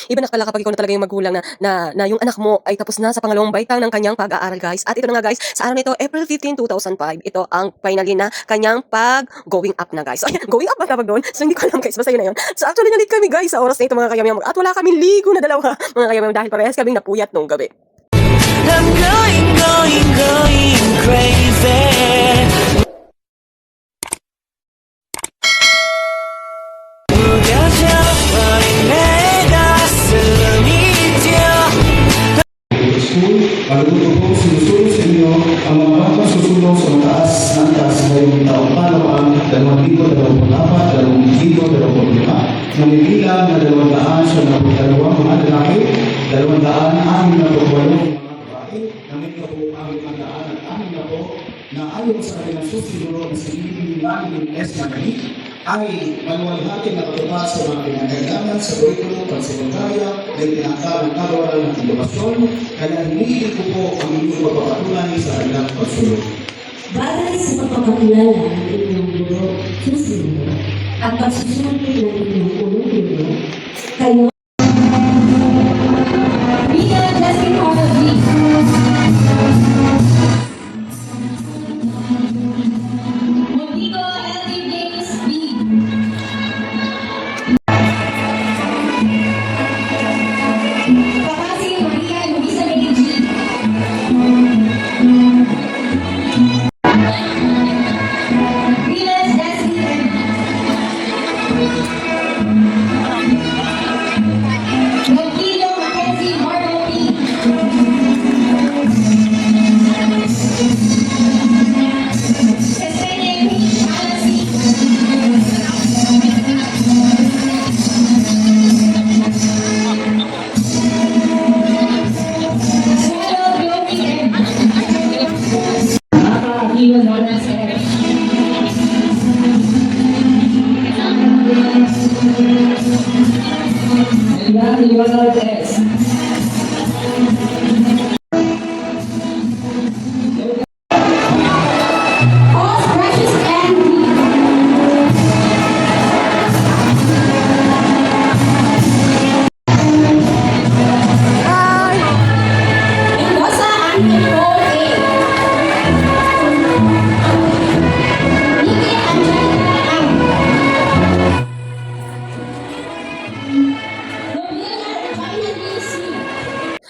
Iba na pala kapag ikaw na talaga yung magulang na yung anak mo ay tapos na sa pangalawang baitang ng kanyang pag-aaral, guys. At ito na nga, guys, sa araw nito, April 15, 2005, ito ang finally na kanyang going up na, guys. So, ayan, going up ba tawag doon? So, hindi ko alam, guys. Basta yun na yun. So, actually, nalit kami, guys, sa oras na ito, mga kayamyam. At wala kami ligo na dalawa, mga kayamyam, dahil parehas kaming napuyat nung gabi. I'm going crazy. Maluto po sinusunod sa inyo ang mga bakang susunod sa mataas ng taas ngayong taong palawaan 2024, 2025 na may bilang na 292 mga lalaki, 268 mga babae, na may kabuang handaan at amin na po na ayon sa kanilang susunod na sinilin namin ng SME ay maluwalhati na katupad sa mga pinagagaman sa kurikulo, pansekundarya, na itinakda ng kagawaran ng edukasyon, kaya hinihintay ko po ang inyong pagpapatunay sa kanilang pagsulong. Batay sa pagpapakilala ng inyong guro, susunod, at pagsusunod ng inyong unong guro, kayo bilang Justin Harvey. Montego L.T. James B. Papasi Maria Luisa Medellin. Vilas Dasty M. Montego Mackenzie Marvel P. Estelle P. Alan C. Swallow Glory M. Nakakahiwan mo na sa All Precious Andy. Mendoza Antonio A. Nikki Angelica M. Novelia Regina D.C.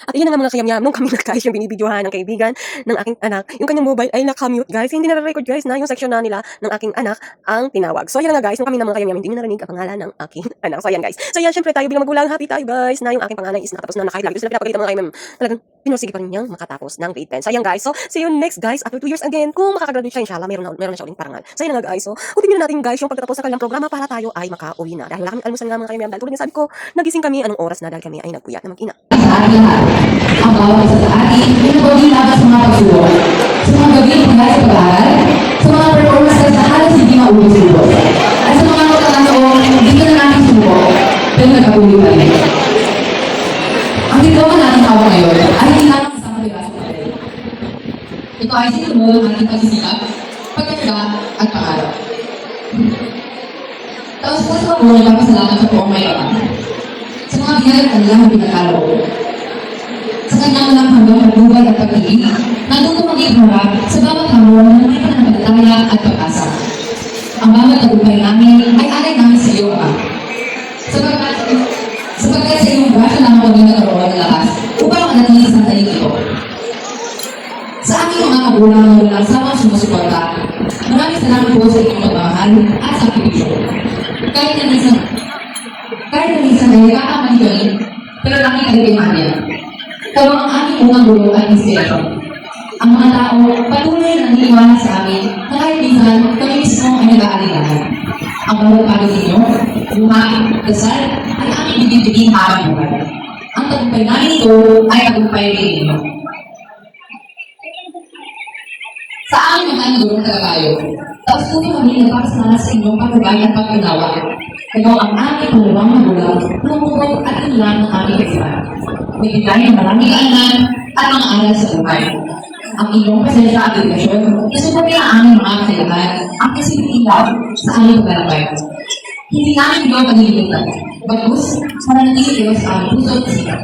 At iyan na nga, mga kayamyam, nung kami guys yung binibidyohan ng kaibigan ng aking anak, yung kanyang mobile ay nakamute, guys. Hindi na-record, guys, na yung section na nila ng aking anak ang tinawag. So, ayan na nga, guys, nung kami na mga kayamyam, hindi nyo narinig ang pangalan ng aking anak. So, ayan, guys. So, ayan, syempre tayo bilang magulang, happy tayo, guys, na yung aking panganay is nakatapos na kahit lagi. So, sila pinapakita mga kayamyam, talagang pinursige pa rin niyang makatapos ng grade 10. So, ayan, guys. So, see you next, guys, after 2 years again. Kung makakagraduate siya, inshallah, meron na siya uling parangal. So, ayan na nga, guys. So, kutingin na natin, guys, yung pagtatapos ng kanilang programa para tayo ay makauwi na. Dahil wala kami almusal nga, mga kayamyam. Dahil tulad ng sabi ko, nagising kami anong oras na dahil kami ay nagpuyat na mag-ina. Sa ating lahat, ang bawat isa sa atin, pinapagin natin sa mga pagsulong, sa mga gawin pagdahil sa pag-aaral, sa mga performances na halos hindi maulit-ulit, at sa mga pagkakataon, hindi na natin sumuko, pero nagkatuloy pa rin. Ang diploma natin hawak ngayon ay hindi natin isang pagkakataon sa papel. Ito ay sinulo ng ating pagsisikap, pagkakaga at pangarap. Tapos po sa mga nagpapasalamat sa buong mayaman, sa mga binayad ang kanilang pinagkaloob, sa kanyang walang hanggang pagbuhay at pag-ibig, natutong maging harap sa bawat hamon na may pananampalataya at pag-asa. Ang bawat tagumpay namin ay alay namin sa iyo, Ama. Sapagkat sa iyong grasya lang kami nagkaroon ng lakas upang manatili sa talig ito. Sa aming mga magulang na walang sawang sumusuporta, maraming salamat po sa inyong pagmamahal at sakripisyo. Kahit na minsan ay kakamali kami, pero laki kayo kay Maria. Kayo ang aming unang gulo at inspirasyon. Ang mga tao patuloy na naniwala sa amin na kahit minsan kami mismo ay nag-aaligahan. Ang bawat pagod ninyo, bunga, dasal, ay aming bibiging harap buhay. Ang tagumpay namin ito ay tagumpay rin ninyo. Sa aming mga nagulong tagagayo, tapos tuloy kami nagpapasalamat sa inyong pagkagay at pag-unawa. Kayo ang aming pangalawang magulang, lumukot at inulan ng aming kasipan. May bigay ng maraming kaanan at mga aral sa buhay. Ang inyong pasensya at edukasyon, isuporte ang aming mga kasilahan, ang kasilip ilaw sa aming paglalakay. Hindi namin ikaw paglilimutan. Bagkus, mananatili kayo sa aming puso at isipan.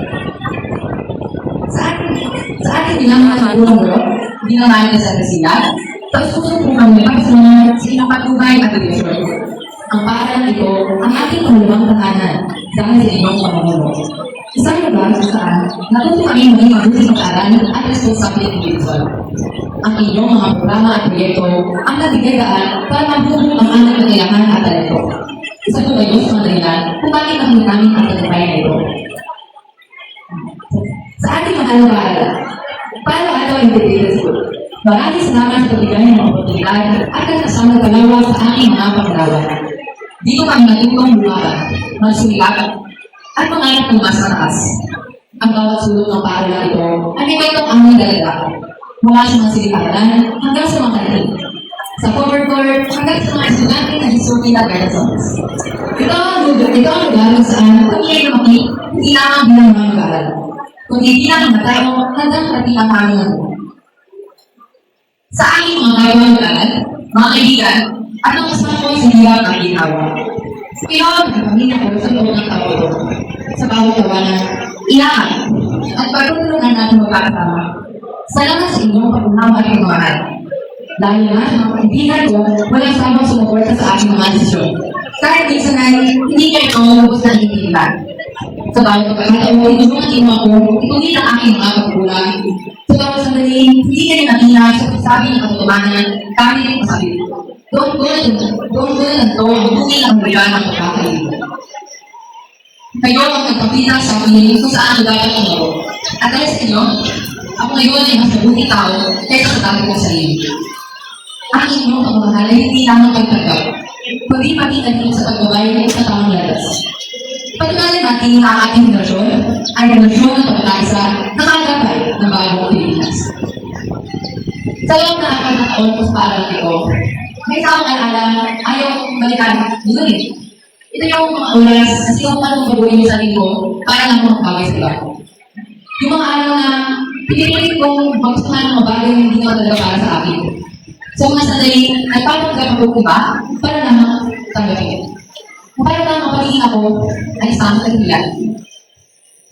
Sa ating bilang mga guro, hindi na namin sa kasiyan, tapos puso po kami pagsunod sa ilang patubay at edukasyon. Ang paaralan ito ang ating pangalawang tahanan dahil sa inyong pamumuno. Isang lugar kung saan natuto kami maging mabuting mag-aral at responsable individual. Ang inyong mga programa at proyekto ang nagbigay daan para mabuting ang aming kailangan at talento. Isa po kayo sa mga dahilan kung bakit nakita namin ang tagumpay na ito. Sa ating mga paaralan, Palo-Alto Integrated School. Maraming salamat sa pagbigay ng oportunidad at kasama palawa sa aming mga paglawan. Dito kami natutong lumaban, magsulikat, at mangarap ng mas mataas. Ang bawat sulok ng paaralan ito ay may kwentong aming dalaga. Mula sa mga silikaran hanggang sa mga kantin. Sa cover court hanggang sa mga estudyante na hisuki na garrisons. Ito ang lugar kung saan kami ay lumaki, hindi lamang bilang mga mag-aaral, kundi bilang mga tao hanggang parating ang aming nabuhay. Sa aming mga gawang mag-aaral, mga kaibigan, at ang kasama ko sa hirap ng ginawa. Pinawag ng pamilya ko sa loob ng tao ito. Sa bawat tawanan, iyakan, at pagtutulungan natin magkakasama. Salamat sa inyong pag-unawa at pagmamahal. Dahil nga sa mga kaibigan ko, walang sabang sumuporta sa aking mga desisyon. Kahit minsan ay hindi kayo ang lubos na initindihan. Sa bawat pagkakataon, tinulungan ako, ituloy ang aking mga pagkulang. Sa bawat sandali, hindi kayo nakina sa pagsabi ng katotohanan, kami ng pasabit. Doon ko na ito ang tunay ang bulan ng pagkakaibigan. Kayo ang nagpapita sa akin kung saan ang dapat ako. At dahil sa inyo, ako ngayon ay mas mabuti tao kaysa sa dati kong sarili. Ang inyong pagmamahal ay hindi lamang pagtanggap, kundi pakita nyo sa pagbabay sa tamang ladas. Patunayan natin ang ating henerasyon ay henerasyon ng pagkakaisa na kagapay ng bagong Pilipinas. Sa loob na apat na taon ko sa paaralan ito, may isang alaala ayaw balikan dito rin. Ito yung mga oras na sinukan kong baguhin yung sarili ko para lang makabagay sa iba. Yung mga araw na pinipilit kong magsuhan ng mga bagay na hindi naman talaga para sa akin. So mga sandali, nagpapanggap ako iba para naman tanggapin. Para lang mapagiging ako ay isang kagbilan.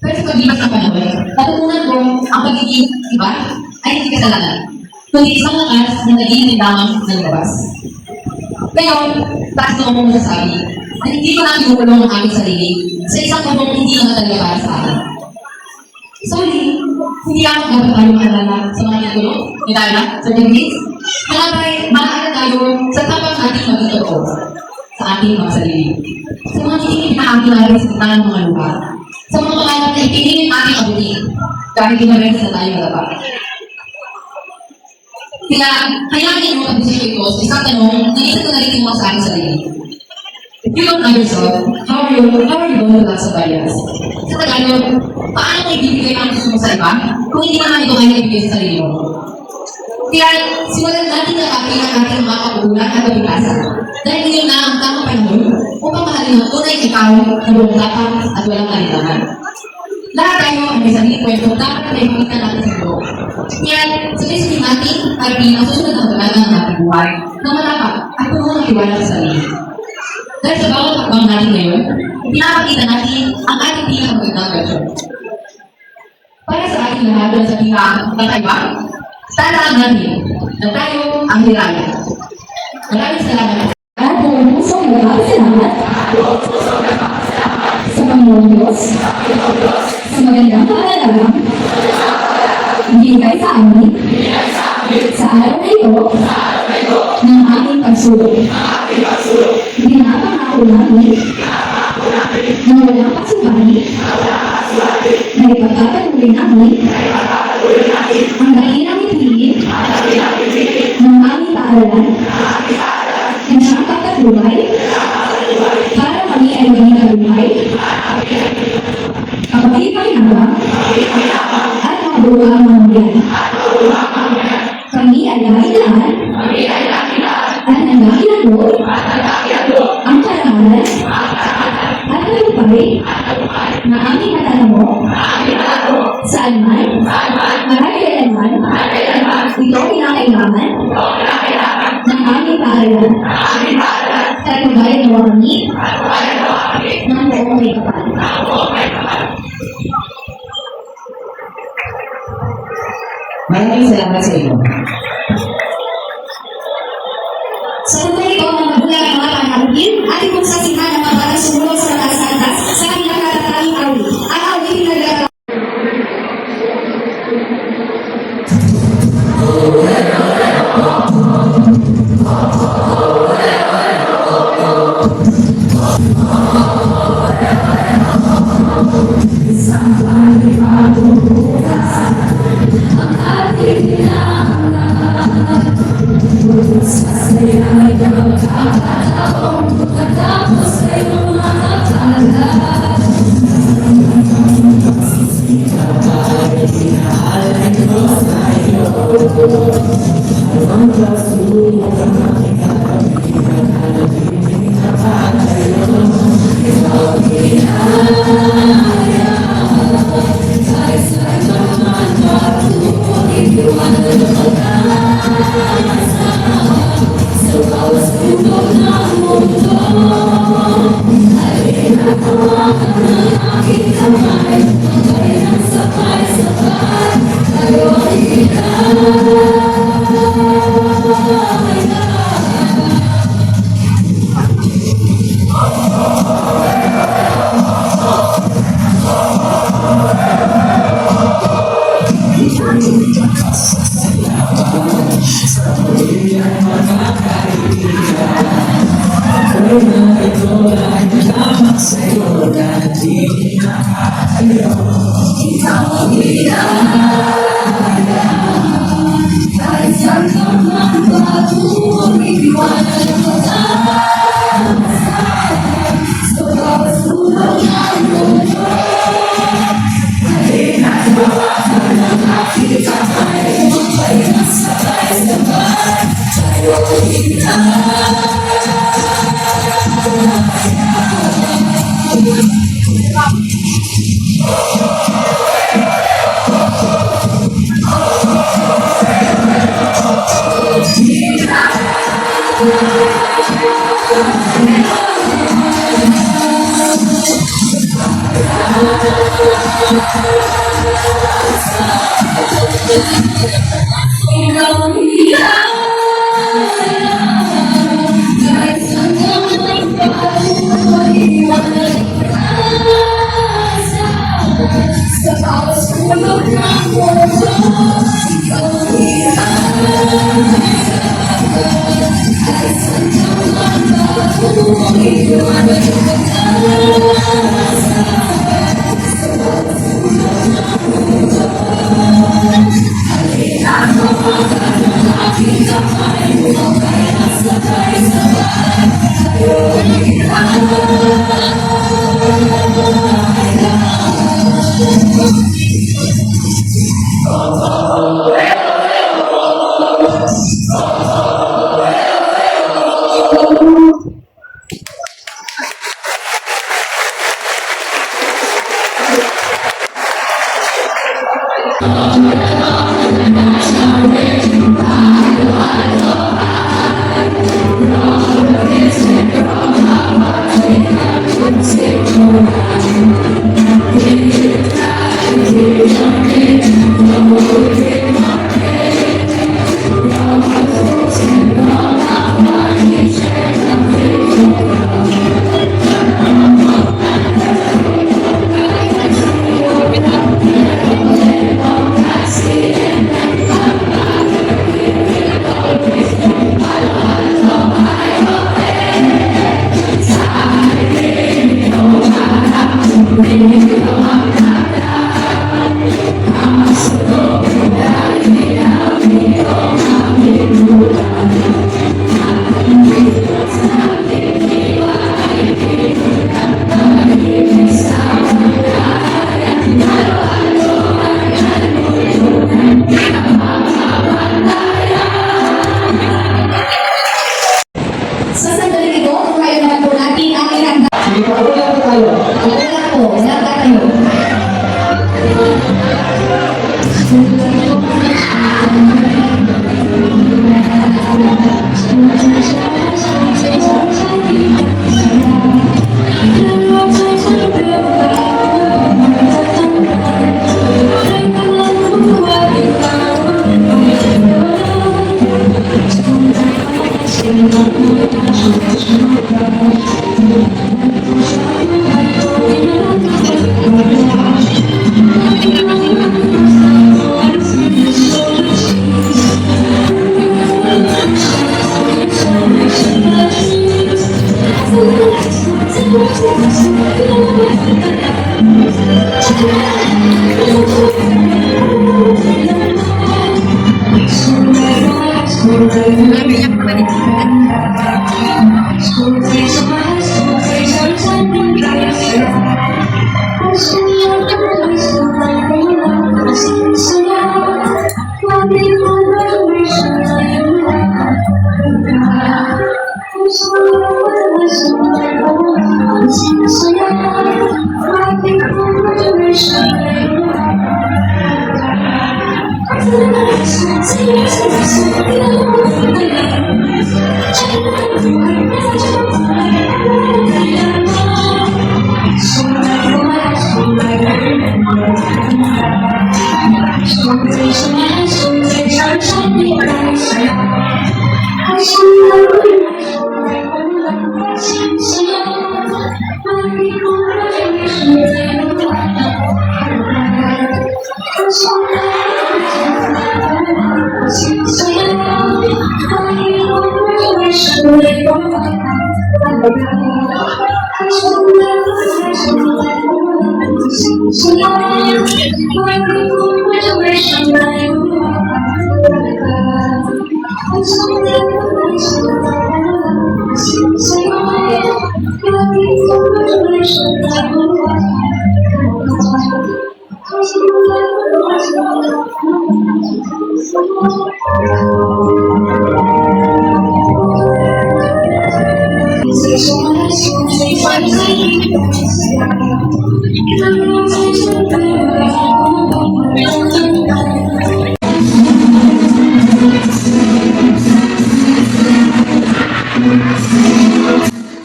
Pero sa paglipas ng panahon, natutunan ko ang pagiging iba ay hindi kasalanan, kundi isang lakas na naging lamang ng labas. Ngayon, taas na akong masasabi na hindi ko na kinukulong ang aking sarili sa isang kabong hindi naman talaga para sa akin. Sorry, hindi ako dapat tayo maalala sa mga titulo, medalya, certificates. Maalala tayo sa tapang ating maging totoo sa ating mga sarili. Sa mga titingin na ating natin sa gitna ng mga lugar. Sa mga pangalan na ipinilin ating abutin kahit ginarin sa tayo malapa. Kaya, hayaan mo mag-desisyon ito sa isang tanong na isa ko na rin yung sa aking sarili. If you don't know yourself, how are you going to love somebody else? Sa Tagalog, paano mo ibibigay ang gusto mo sa iba kung hindi naman ito ay ibigay sa sarili mo? Kaya, simulan natin na aking ang ating mga kapulan at kabitasan. Dahil ngayon na ang tamang panahon upang mahalin ang tunay ikaw na buong dapat at walang kalilangan. Lahat tayo ay may sariling kwento dapat na ipakita natin sa buo. Kaya, sabihin natin ay ang susunod na talaga ng ating buhay na matapat at puno ng tiwala sa sarili. Dahil sa bawat hakbang natin ngayon, pinapakita natin ang ating pinakamagandang version. Para sa ating lahat doon sa pinakakaiba, tandaan natin na tayo ang hiraya. Maraming salamat. At ang pusong nagpapasalamat sa Panginoong Diyos sa magandang kaalalang binigay sa amin sa araw na ito ng ating pagsulong. Pinapangako namin na walang pasubali na ipagpapatuloy namin ang dakilang ipinit ng aming paaralan na siyang pagkatubay para kami ay maging kaluhay, kapag-ipahinabang at makabuang mamamayan. Kami ay dahilan at nagkakilalo ang karangalan at tagumpay na aming natanamo saan man, marami-kailanman, ito kinakailangan ng aming paaralan. tayo gaya ng wangit ng buong may kapal. Maraming salamat sa inyo. Sa lugar ito, mga magulang at mga panahugin, ating kong sasihan ang mga batang sumunod sa nakasantas sa kanilang natatanging awit. Ang awit na nagagawa. Sa sandaling ito, ngayon naman po natin ang inanda. Sige po, ako lang po tayo. Ako lang po, nagka tayo.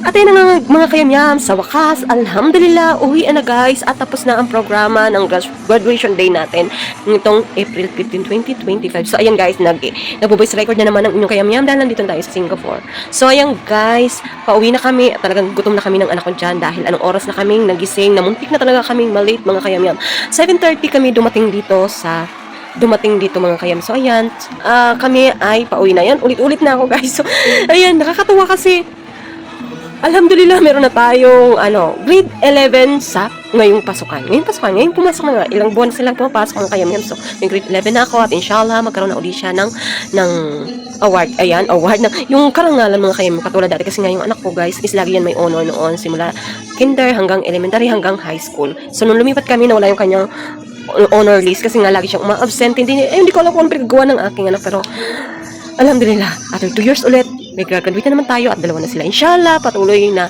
At ayun na nga mga kayamyam, sa wakas, alhamdulillah, uwi na guys at tapos na ang programa ng graduation day natin nitong April 15, 2025. So ayan guys, nag-voice record na naman ang inyong kayamyam dahil nandito tayo sa Singapore. So ayan guys, pauwi na kami at talagang gutom na kami ng anak ko dyan dahil anong oras na kaming nagising, namuntik na talaga kaming malate mga kayamyam. 7:30 kami dumating dito mga kayam. So ayan, kami ay pauwi na yan. Ulit-ulit na ako guys. So ayan, nakakatuwa kasi alhamdulillah, meron na tayong grade 11 sa ngayong pasukan. Ngayong pumasok na nga. Ilang buwan silang pumapasok mga kayam. So, may grade 11 na ako at inshallah, magkaroon na uli siya ng award. Ayan, award na. Yung karangalan mga kayam, katulad dati kasi nga yung anak ko guys, is lagi yan may honor noon. Simula kinder hanggang elementary hanggang high school. So, nung lumipat kami, nawala yung kanyang honor list kasi nga lagi siyang uma-absent. Hindi ko alam kung ano pinagawa ng aking anak. Pero, alhamdulillah, after 2 years ulit, may graduate na naman tayo at dalawa na sila. Inshallah, patuloy na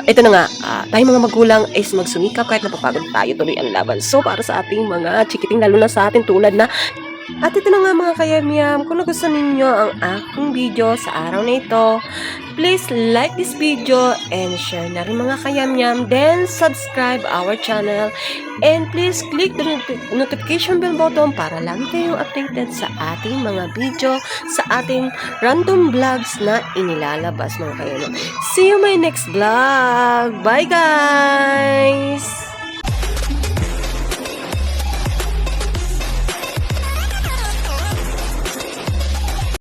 ito na nga, tayong mga magulang is magsumikap kahit napapagod tayo, tuloy ang laban. So, para sa ating mga chikiting, lalo na sa ating tulad na. At ito na nga mga kayamyam, kung nagustuhan ninyo ang aking video sa araw na ito, please like this video and share na rin mga kayamyam. Then, subscribe our channel and please click the notification bell button para lagi kayong updated sa ating mga video, sa ating random vlogs na inilalabas mga kayamyam. See you my next vlog! Bye guys!